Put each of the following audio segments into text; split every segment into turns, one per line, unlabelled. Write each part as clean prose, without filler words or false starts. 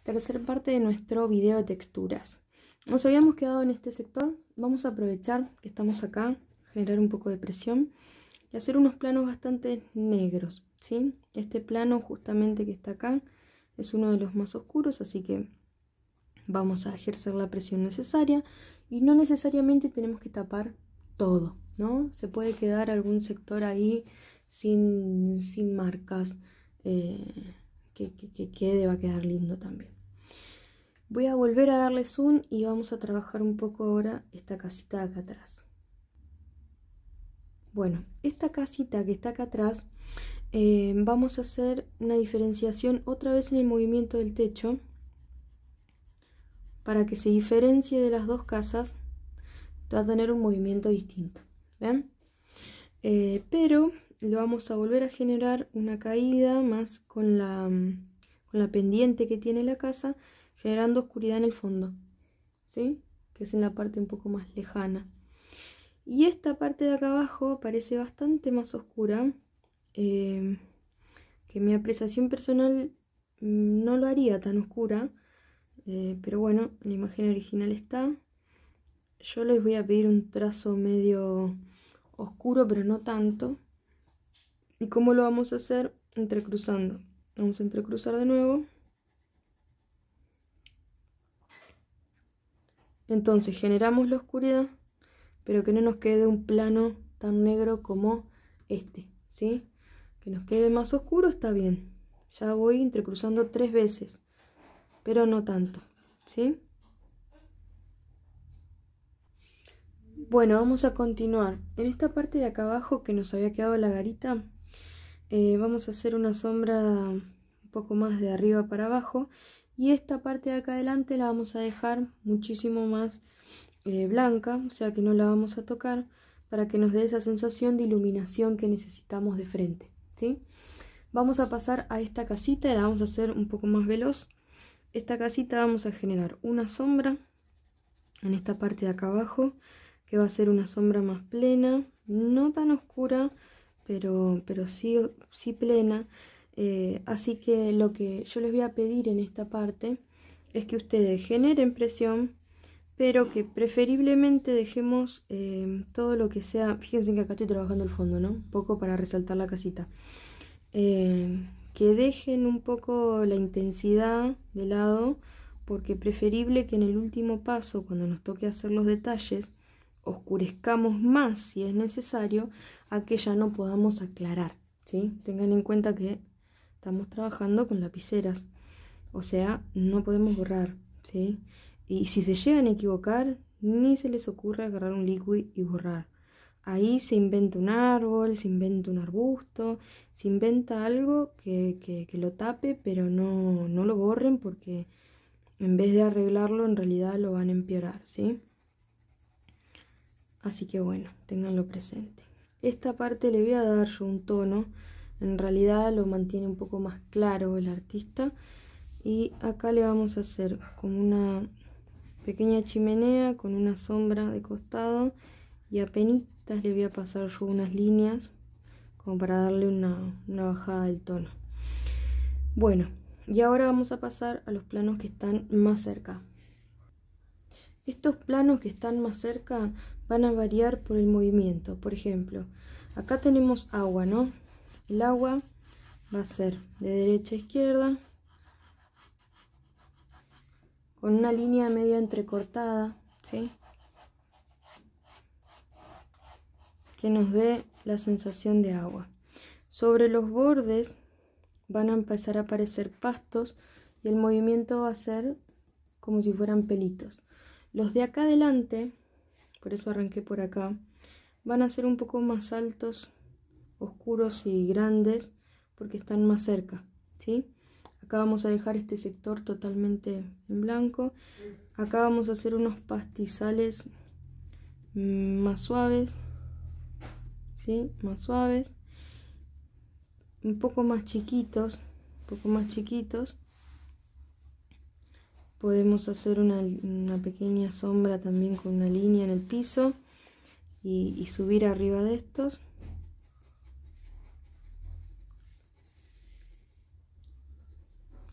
Tercer parte de nuestro video de texturas. Nos habíamos quedado en este sector. Vamos a aprovechar que estamos acá, generar un poco de presión y hacer unos planos bastante negros, ¿sí? Este plano justamente que está acá es uno de los más oscuros, así que vamos a ejercer la presión necesaria y no necesariamente tenemos que tapar todo, ¿no? Se puede quedar algún sector ahí sin marcas, que quede, va a quedar lindo también. Voy a volver a darle zoom y vamos a trabajar un poco ahora esta casita de acá atrás. Bueno, esta casita que está acá atrás, vamos a hacer una diferenciación otra vez en el movimiento del techo para que se diferencie de las dos casas. Va a tener un movimiento distinto, ¿ven? Pero le vamos a volver a generar una caída más con la pendiente que tiene la casa, generando oscuridad en el fondo, ¿sí? Que es en la parte un poco más lejana. Y esta parte de acá abajo parece bastante más oscura, que mi apreciación personal no lo haría tan oscura, pero bueno, la imagen original está. Yo les voy a pedir un trazo medio oscuro, pero no tanto. ¿Y cómo lo vamos a hacer? Entrecruzando. Vamos a entrecruzar de nuevo. Entonces generamos la oscuridad, pero que no nos quede un plano tan negro como este, ¿sí? Que nos quede más oscuro está bien. Ya voy entrecruzando 3 veces, pero no tanto, ¿sí? Bueno, vamos a continuar. En esta parte de acá abajo que nos había quedado la garita, vamos a hacer una sombra un poco más de arriba para abajo. Y esta parte de acá adelante la vamos a dejar muchísimo más blanca, o sea que no la vamos a tocar, para que nos dé esa sensación de iluminación que necesitamos de frente, ¿sí? Vamos a pasar a esta casita y la vamos a hacer un poco más veloz. Esta casita vamos a generar una sombra en esta parte de acá abajo, que va a ser una sombra más plena, no tan oscura, pero sí plena. Así que lo que yo les voy a pedir en esta parte es que ustedes generen presión, pero que preferiblemente dejemos todo lo que sea. Fíjense que acá estoy trabajando el fondo, ¿no? Un poco para resaltar la casita. Que dejen un poco la intensidad de lado, porque preferible que en el último paso, cuando nos toque hacer los detalles, oscurezcamos más si es necesario, a que ya no podamos aclarar, ¿sí? Tengan en cuenta que estamos trabajando con lapiceras, o sea, no podemos borrar, ¿sí? Y si se llegan a equivocar, ni se les ocurre agarrar un liquid y borrar. Ahí se inventa un árbol, se inventa un arbusto, se inventa algo que lo tape, pero no lo borren, porque en vez de arreglarlo, en realidad lo van a empeorar, ¿sí? Así que bueno, ténganlo presente. Esta parte le voy a dar yo un tono, en realidad lo mantiene un poco más claro el artista. Y acá le vamos a hacer como una pequeña chimenea con una sombra de costado, y apenitas le voy a pasar yo unas líneas como para darle una bajada del tono. Bueno, y ahora vamos a pasar a los planos que están más cerca. Estos planos que están más cerca van a variar por el movimiento. Por ejemplo, acá tenemos agua, ¿no? El agua va a ser de derecha a izquierda, con una línea media entrecortada, ¿sí? Que nos dé la sensación de agua. Sobre los bordes van a empezar a aparecer pastos y el movimiento va a ser como si fueran pelitos. Los de acá adelante, por eso arranqué por acá, van a ser un poco más altos, oscuros y grandes, porque están más cerca, ¿sí? Acá vamos a dejar este sector totalmente en blanco. Acá vamos a hacer unos pastizales más suaves, ¿sí? Más suaves, un poco más chiquitos, Podemos hacer una pequeña sombra también con una línea en el piso y subir arriba de estos.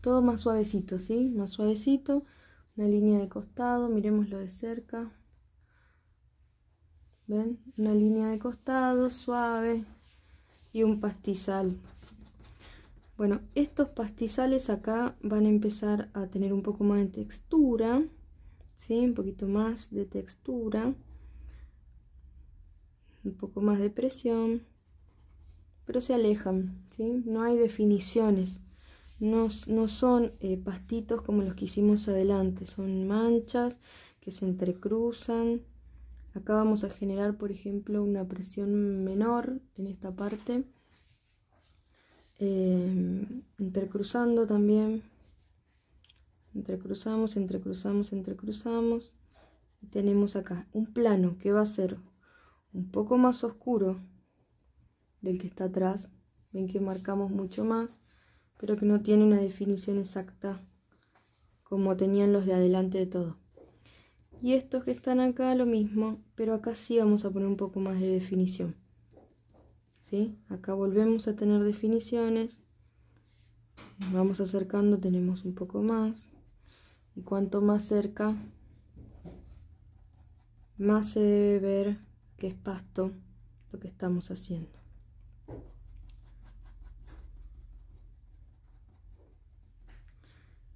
todo más suavecito, ¿sí? Más suavecito, una línea de costado, miremoslo de cerca. ¿Ven? Una línea de costado suave y un pastizal. Bueno, estos pastizales acá van a empezar a tener un poco más de textura, ¿sí? Un poquito más de textura, un poco más de presión, pero se alejan, ¿sí? No hay definiciones, no son pastitos como los que hicimos adelante, son manchas que se entrecruzan. Acá vamos a generar, por ejemplo, una presión menor en esta parte. Entrecruzando también. Entrecruzamos, entrecruzamos, entrecruzamos. Y tenemos acá un plano que va a ser un poco más oscuro del que está atrás. Ven que marcamos mucho más, pero que no tiene una definición exacta como tenían los de adelante de todo. Y estos que están acá lo mismo, pero acá sí vamos a poner un poco más de definición. ¿Sí? Acá volvemos a tener definiciones. Nos vamos acercando, tenemos un poco más. Y cuanto más cerca, más se debe ver que es pasto lo que estamos haciendo.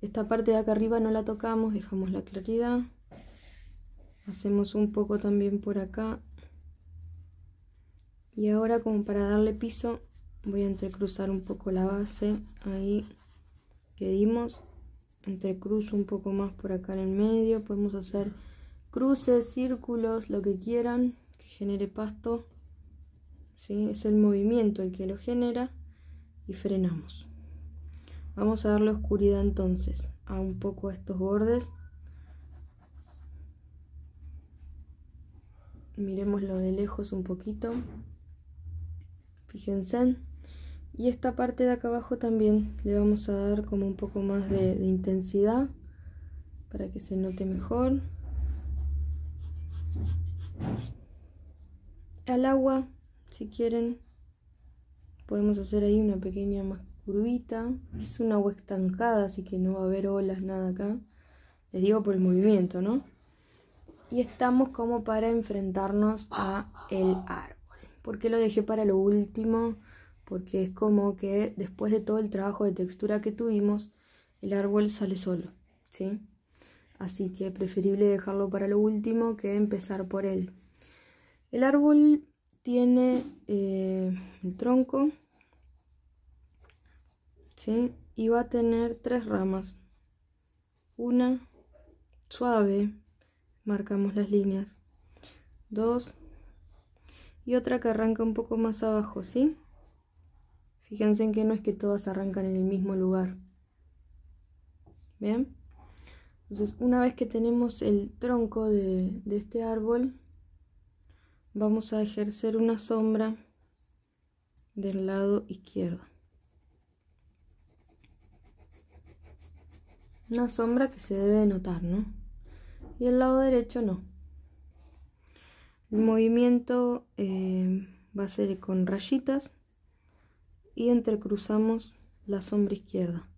Esta parte de acá arriba no la tocamos, dejamos la claridad. Hacemos un poco también por acá. Y ahora, como para darle piso, voy a entrecruzar un poco la base. Ahí que dimos. Entrecruzo un poco más por acá en el medio. Podemos hacer cruces, círculos, lo que quieran que genere pasto. ¿Sí? Es el movimiento el que lo genera. Y frenamos. Vamos a darle oscuridad entonces a un poco a estos bordes. Miremoslo de lejos un poquito. Fíjense. Y esta parte de acá abajo también le vamos a dar como un poco más de intensidad para que se note mejor. Al agua, si quieren, podemos hacer ahí una pequeña más curvita. Es un agua estancada, así que no va a haber olas, nada acá. Les digo por el movimiento, ¿no? Y estamos como para enfrentarnos a el árbol. ¿Por qué lo dejé para lo último? Porque es como que después de todo el trabajo de textura que tuvimos, el árbol sale solo, ¿sí? Así que preferible dejarlo para lo último que empezar por él. El árbol tiene el tronco, ¿sí? Y va a tener 3 ramas. Una suave, marcamos las líneas. 2 y otra que arranca un poco más abajo, ¿sí? Fíjense en que no es que todas arrancan en el mismo lugar. ¿Bien? Entonces, una vez que tenemos el tronco de este árbol, vamos a ejercer una sombra del lado izquierdo. Una sombra que se debe notar, ¿no? Y el lado derecho no. El movimiento va a ser con rayitas y entrecruzamos la sombra izquierda.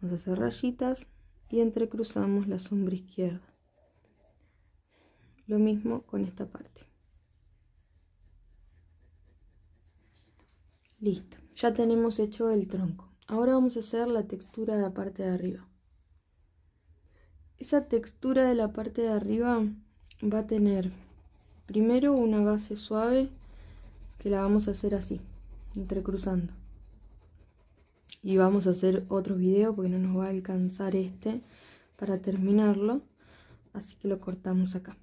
Vamos a hacer rayitas y entrecruzamos la sombra izquierda. Lo mismo con esta parte. Listo, ya tenemos hecho el tronco. Ahora vamos a hacer la textura de la parte de arriba. Esa textura de la parte de arriba va a tener primero una base suave que la vamos a hacer así, entrecruzando. Y vamos a hacer otro video porque no nos va a alcanzar este para terminarlo, así que lo cortamos acá.